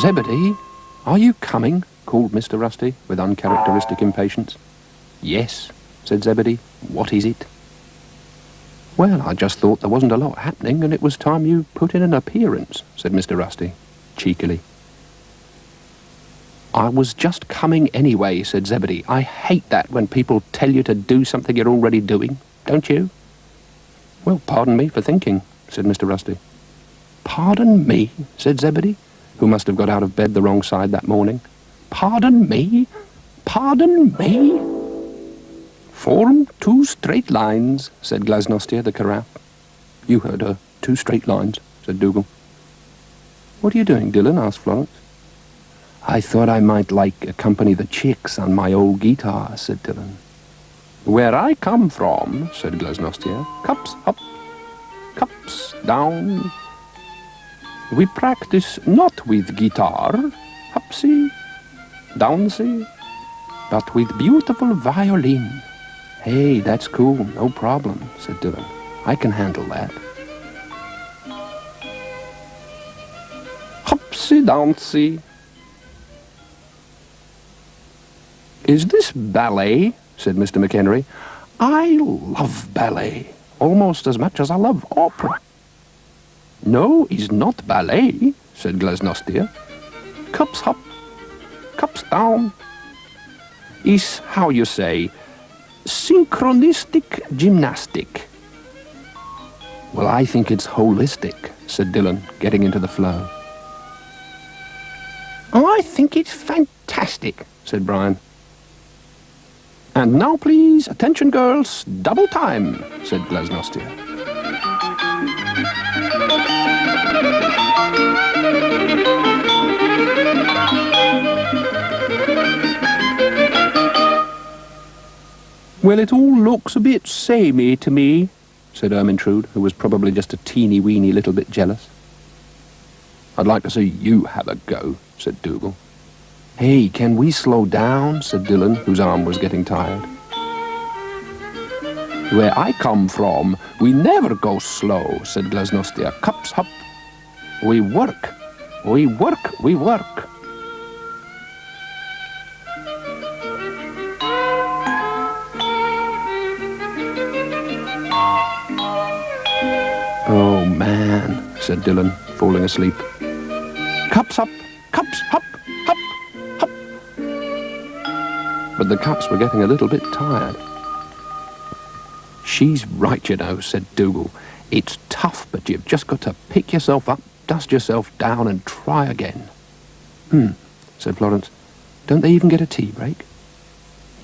Zebedee, are you coming? Called Mr. Rusty with uncharacteristic impatience. Yes, said Zebedee. What is it? Well, I just thought there wasn't a lot happening and it was time you put in an appearance, said Mr. Rusty, cheekily. I was just coming anyway, said Zebedee. I hate that when people tell you to do something you're already doing, don't you? Well, pardon me for thinking, said Mr. Rusty. Pardon me, said Zebedee, who must have got out of bed the wrong side that morning. Pardon me? Pardon me? Form 2 straight lines, said Glasnostia the carafe. You heard her. 2 straight lines, said Dougal. What are you doing, Dylan? Asked Florence. I thought I might accompany the chicks on my old guitar, said Dylan. Where I come from, said Glasnostia, cups up, cups down. We practice not with guitar, upsy, downsy, but with beautiful violin. Hey, that's cool, no problem, said Dylan. I can handle that. Upsy downsy. Is this ballet? Said Mr. McHenry. I love ballet, almost as much as I love opera. No, it's not ballet, said Glasnostia. Cups up, cups down. Is, how you say, synchronistic gymnastic. Well, I think it's holistic, said Dylan, getting into the flow. I think it's fantastic, said Brian. And now, please, attention, girls, double time, said Glasnostia. Well, it all looks a bit samey to me, said Ermintrude, who was probably just a teeny-weeny little bit jealous. I'd like to see you have a go, said Dougal. Hey, can we slow down, said Dylan, whose arm was getting tired. Where I come from, we never go slow, said Glasnostia. Cups up. We work, we work, we work. Oh, man, said Dylan, falling asleep. Cups up, cups up, up, up. But the cups were getting a little bit tired. She's right, you know, said Dougal. It's tough, but you've just got to pick yourself up, dust yourself down, and try again. Said Florence. Don't they even get a tea break?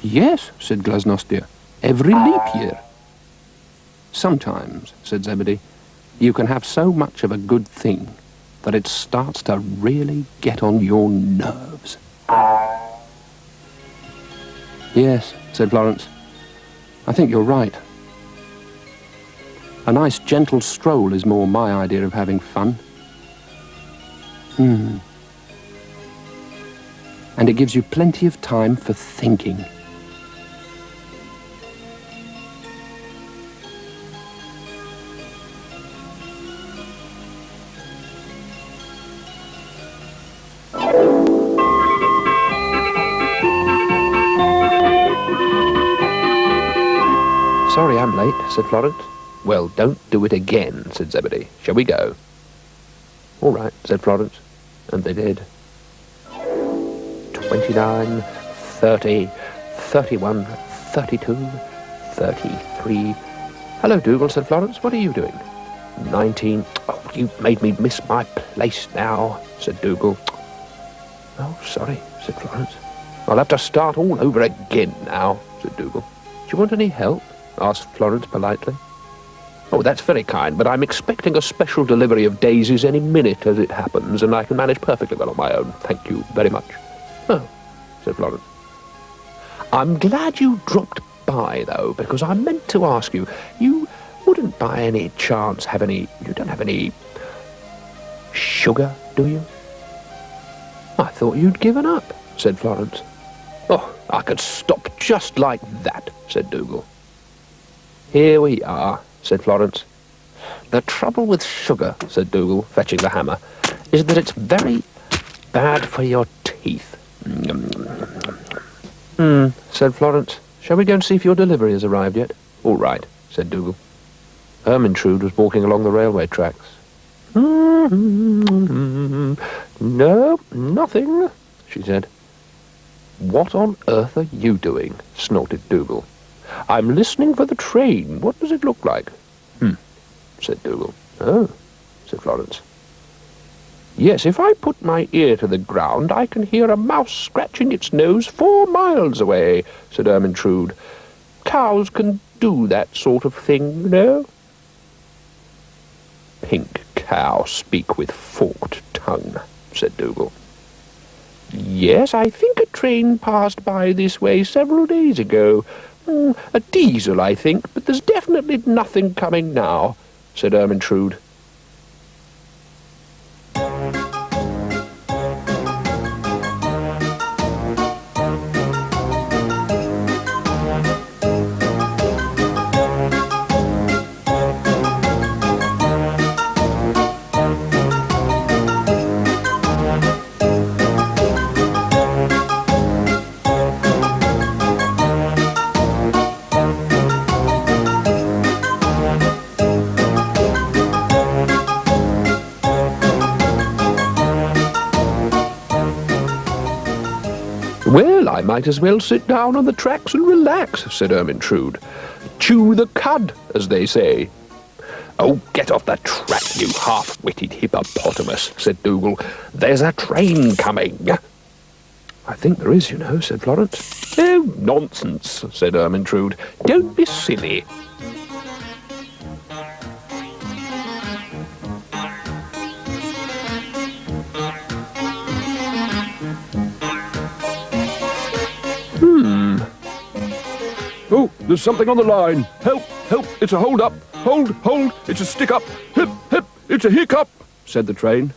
Yes, said Glasnostia. Every leap year. Sometimes, said Zebedee, you can have so much of a good thing that it starts to really get on your nerves. Yes, said Florence. I think you're right. A nice gentle stroll is more my idea of having fun. And it gives you plenty of time for thinking. Sorry I'm late, said Florence. Well, don't do it again, said Zebedee. Shall we go? All right, said Florence. And they did. 29, 30, 31, 32, 33. Hello, Dougal, said Florence. What are you doing? 19. Oh, you've made me miss my place now, said Dougal. Oh, sorry, said Florence. I'll have to start all over again now, said Dougal. Do you want any help? Asked Florence politely. Oh, that's very kind, but I'm expecting a special delivery of daisies any minute as it happens, and I can manage perfectly well on my own. Thank you very much. Oh, said Florence. I'm glad you dropped by, though, because I meant to ask you, you wouldn't by any chance have any... You don't have any... sugar, do you? I thought you'd given up, said Florence. Oh, I could stop just like that, said Dougal. Here we are, said Florence. The trouble with sugar, said Dougal, fetching the hammer, is that it's very bad for your teeth. Said Florence. Shall we go and see if your delivery has arrived yet? All right, said Dougal. Ermintrude was walking along the railway tracks. No, nothing, she said. What on earth are you doing? Snorted Dougal. I'm listening for the train. What does it look like? Said Dougal. Oh, said Florence. Yes, if I put my ear to the ground, I can hear a mouse scratching its nose 4 miles away, said Ermintrude. Cows can do that sort of thing, you know. Pink cow speak with forked tongue, said Dougal. Yes, I think a train passed by this way several days ago. A diesel, I think, but there's definitely nothing coming now, said Ermintrude. Well, I might as well sit down on the tracks and relax, said Ermintrude. Chew the cud, as they say. Oh, get off the track, you half-witted hippopotamus, said Dougal. There's a train coming. I think there is, you know, said Florence. Oh, nonsense, said Ermintrude. Don't be silly. Oh, there's something on the line. Help, help, it's a hold-up. Hold, hold, it's a stick-up. Hip, hip, it's a hiccup, said the train.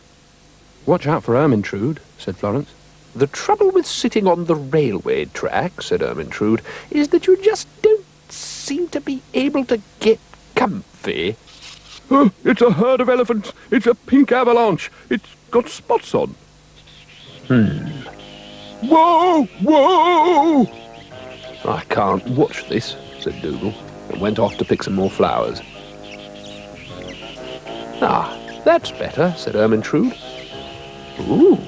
Watch out for Ermintrude, said Florence. The trouble with sitting on the railway track, said Ermintrude, is that you just don't seem to be able to get comfy. Oh, it's a herd of elephants. It's a pink avalanche. It's got spots on. Whoa, whoa! I can't watch this, said Dougal, and went off to pick some more flowers. Ah, that's better, said Ermintrude. Ooh.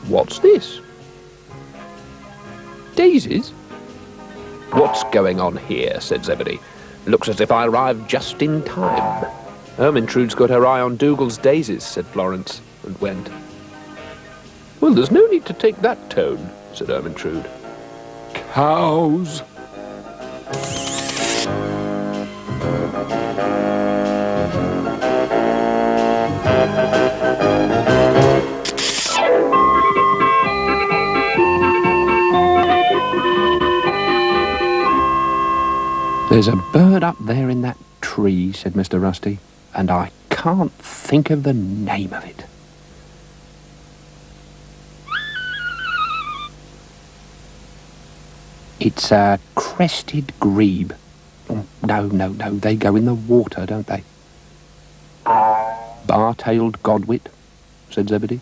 What's this? Daisies? What's going on here, said Zebedee. Looks as if I arrived just in time. Ermintrude's got her eye on Dougal's daisies, said Florence, and went. Well, there's no need to take that tone, said Ermintrude. Cows. There's a bird up there in that tree, said Mr. Rusty, and I can't think of the name of it. It's a crested grebe. No, they go in the water, don't they? Bar-tailed godwit, said Zebedee.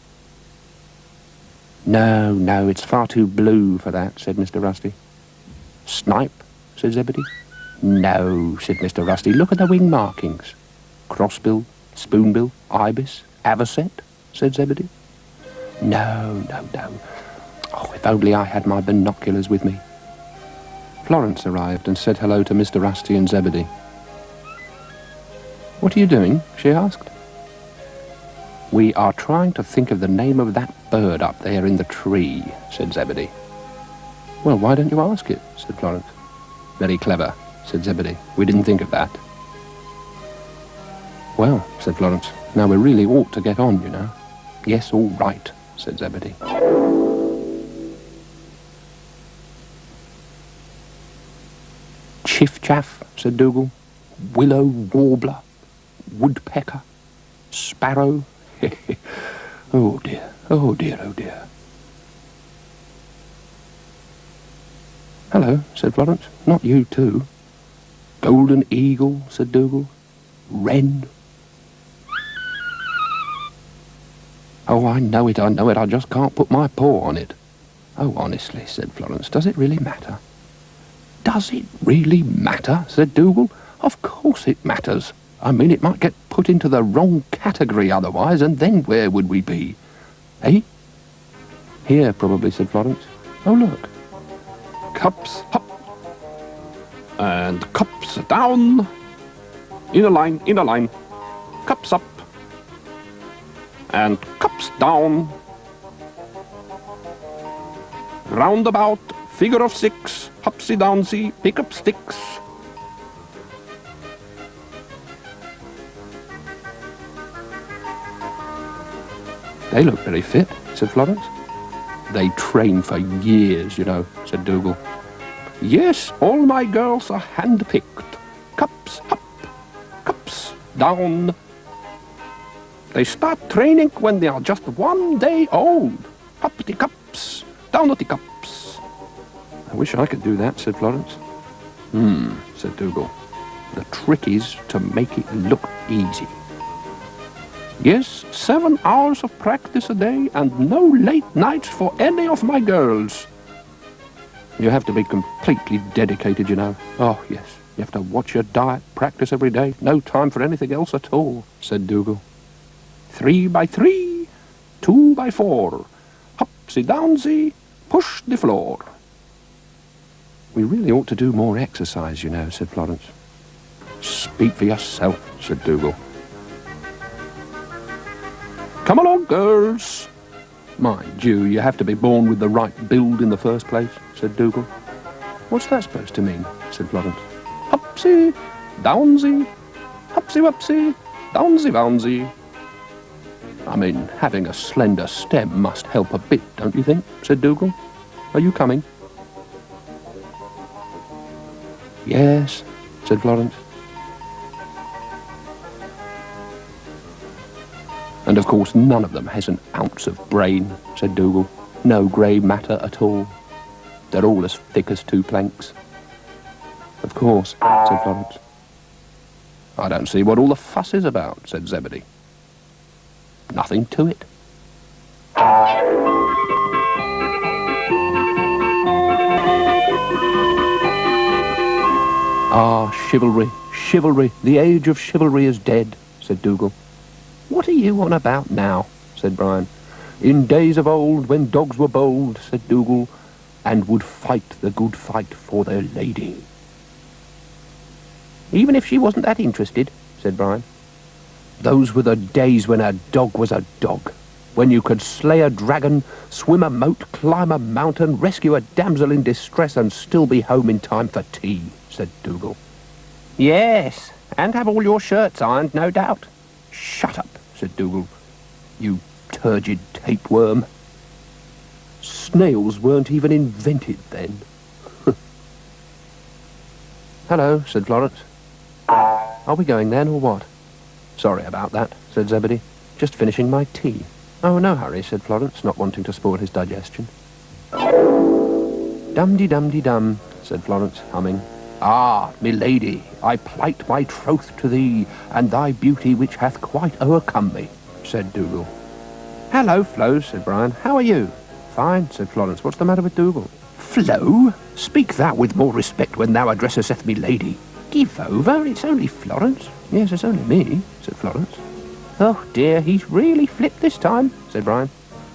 No, it's far too blue for that, said Mr. Rusty. Snipe, said Zebedee. No, said Mr. Rusty, look at the wing markings. Crossbill, spoonbill, ibis, avocet, said Zebedee. No. Oh, if only I had my binoculars with me. Florence arrived and said hello to Mr. Rusty and Zebedee. What are you doing? She asked. We are trying to think of the name of that bird up there in the tree, said Zebedee. Well, why don't you ask it, said Florence. Very clever, said Zebedee. We didn't think of that. Well, said Florence, now we really ought to get on, you know. Yes, all right, said Zebedee. Chiff-chaff, said Dougal. Willow warbler. Woodpecker. Sparrow. Oh dear. Hello, said Florence. Not you too. Golden eagle, said Dougal. Wren. Oh, I know it, I just can't put my paw on it. Oh, honestly, said Florence, does it really matter? Does it really matter, said Dougal. Of course it matters. I mean, it might get put into the wrong category otherwise, and then where would we be? Eh? Here, probably, said Florence. Oh, look. Cups up. And cups down. In a line, in a line. Cups up. And cups down. Roundabout, figure of 6, hupsy-downsy, pick up sticks. They look very fit, said Florence. They train for years, you know, said Dougal. Yes, all my girls are hand-picked. Cups up, cups down. They start training when they are just 1 day old. Uppity cups, downity cups. I wish I could do that, said Florence. Said Dougal. The trick is to make it look easy. Yes, 7 hours of practice a day and no late nights for any of my girls. You have to be completely dedicated, you know. Oh, yes, you have to watch your diet, practice every day. No time for anything else at all, said Dougal. 3 by 3, 2 by 4. Hupsy-downsy, push the floor. We really ought to do more exercise, you know, said Florence. Speak for yourself, said Dougal. Come along, girls. Mind you, you have to be born with the right build in the first place, said Dougal. What's that supposed to mean, said Florence. Hupsy, downsy, hupsy-wupsy, downsy-bounsy. I mean, having a slender stem must help a bit, don't you think, said Dougal. Are you coming? Yes, said Florence. And of course none of them has an ounce of brain, said Dougal. No grey matter at all. They're all as thick as 2 planks. Of course, said Florence. I don't see what all the fuss is about, said Zebedee. Nothing to it. Ah, chivalry, chivalry, the age of chivalry is dead, said Dougal. What are you on about now, said Brian. In days of old, when dogs were bold, said Dougal, and would fight the good fight for their lady. Even if she wasn't that interested, said Brian. Those were the days when a dog was a dog, when you could slay a dragon, swim a moat, climb a mountain, rescue a damsel in distress, and still be home in time for tea, said Dougal. Yes, and have all your shirts ironed, no doubt. Shut up, said Dougal. You turgid tapeworm. Snails weren't even invented then. Hello, said Florence. Are we going then, or what? Sorry about that, said Zebedee. Just finishing my tea. Oh, no hurry, said Florence, not wanting to spoil his digestion. Dum-de-dum-de-dum, said Florence, humming. Ah, milady, I plight my troth to thee, and thy beauty which hath quite o'ercome me, said Dougal. Hello, Flo, said Brian. How are you? Fine, said Florence. What's the matter with Dougal? Flo? Speak thou with more respect when thou addressest me lady. Give over, it's only Florence. Yes, it's only me, said Florence. Oh dear, he's really flipped this time, said Brian.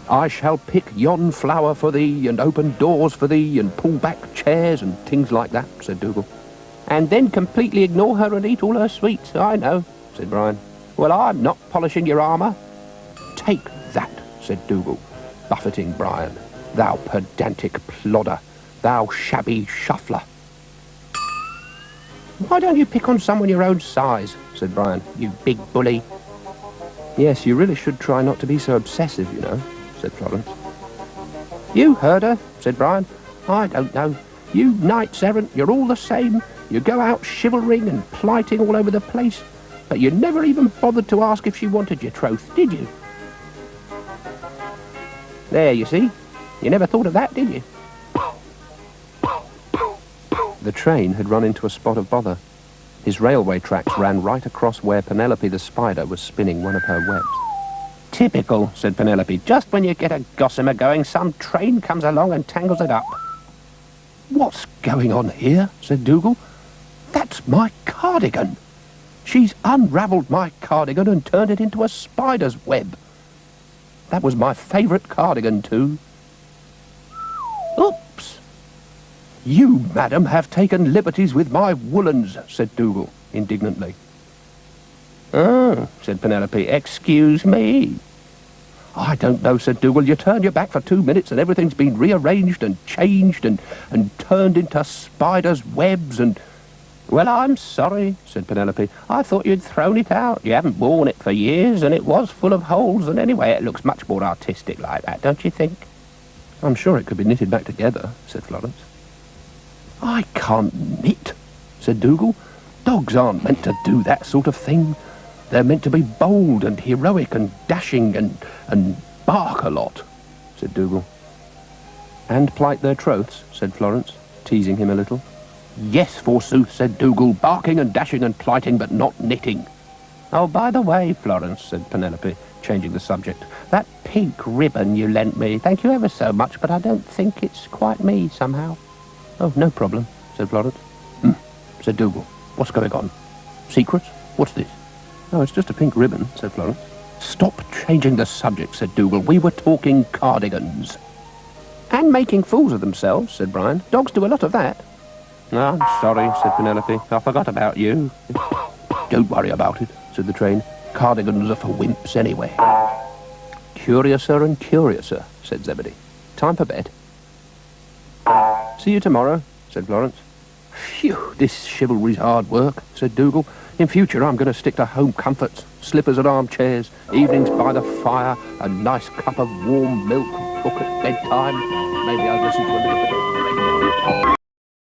I shall pick yon flower for thee, and open doors for thee, and pull back chairs and things like that, said Dougal. And then completely ignore her and eat all her sweets, I know, said Brian. Well, I'm not polishing your armour. Take that, said Dougal, buffeting Brian. Thou pedantic plodder, thou shabby shuffler. Why don't you pick on someone your own size, said Brian, you big bully. Yes, you really should try not to be so obsessive, you know, said Florence. You heard her, said Brian. I don't know. You knights errant, you're all the same. You go out chivalring and plighting all over the place, but you never even bothered to ask if she wanted your troth, did you? There, you see. You never thought of that, did you? The train had run into a spot of bother. His railway tracks ran right across where Penelope the spider was spinning one of her webs. Typical, said Penelope. Just when you get a gossamer going, some train comes along and tangles it up. What's going on here? Said Dougal. That's my cardigan. She's unravelled my cardigan and turned it into a spider's web. That was my favourite cardigan, too. Oops! You, madam, have taken liberties with my woolens, said Dougal, indignantly. Oh, said Penelope, excuse me. I don't know, said Dougal. You turned your back for 2 minutes and everything's been rearranged and changed and turned into spiders' webs and... Well, I'm sorry, said Penelope. I thought you'd thrown it out. You haven't worn it for years and it was full of holes, and anyway, it looks much more artistic like that, don't you think? I'm sure it could be knitted back together, said Florence. I can't knit, said Dougal. Dogs aren't meant to do that sort of thing. They're meant to be bold and heroic and dashing and bark a lot, said Dougal. And plight their troths, said Florence, teasing him a little. Yes, forsooth, said Dougal, barking and dashing and plighting, but not knitting. Oh, by the way, Florence, said Penelope, changing the subject, that pink ribbon you lent me, thank you ever so much, but I don't think it's quite me, somehow. Oh, no problem, said Florence. Said Dougal. What's going on? Secrets? What's this? Oh, it's just a pink ribbon, said Florence. Stop changing the subject, said Dougal. We were talking cardigans. And making fools of themselves, said Brian. Dogs do a lot of that. Oh, I'm sorry, said Penelope. I forgot about you. Don't worry about it, said the train. Cardigans are for wimps anyway. Curiouser and curiouser, said Zebedee. Time for bed. See you tomorrow, said Florence. Phew, this chivalry's hard work, said Dougal. In future, I'm going to stick to home comforts, slippers and armchairs, evenings by the fire, a nice cup of warm milk, book at bedtime. Maybe I'll listen to a little bit of...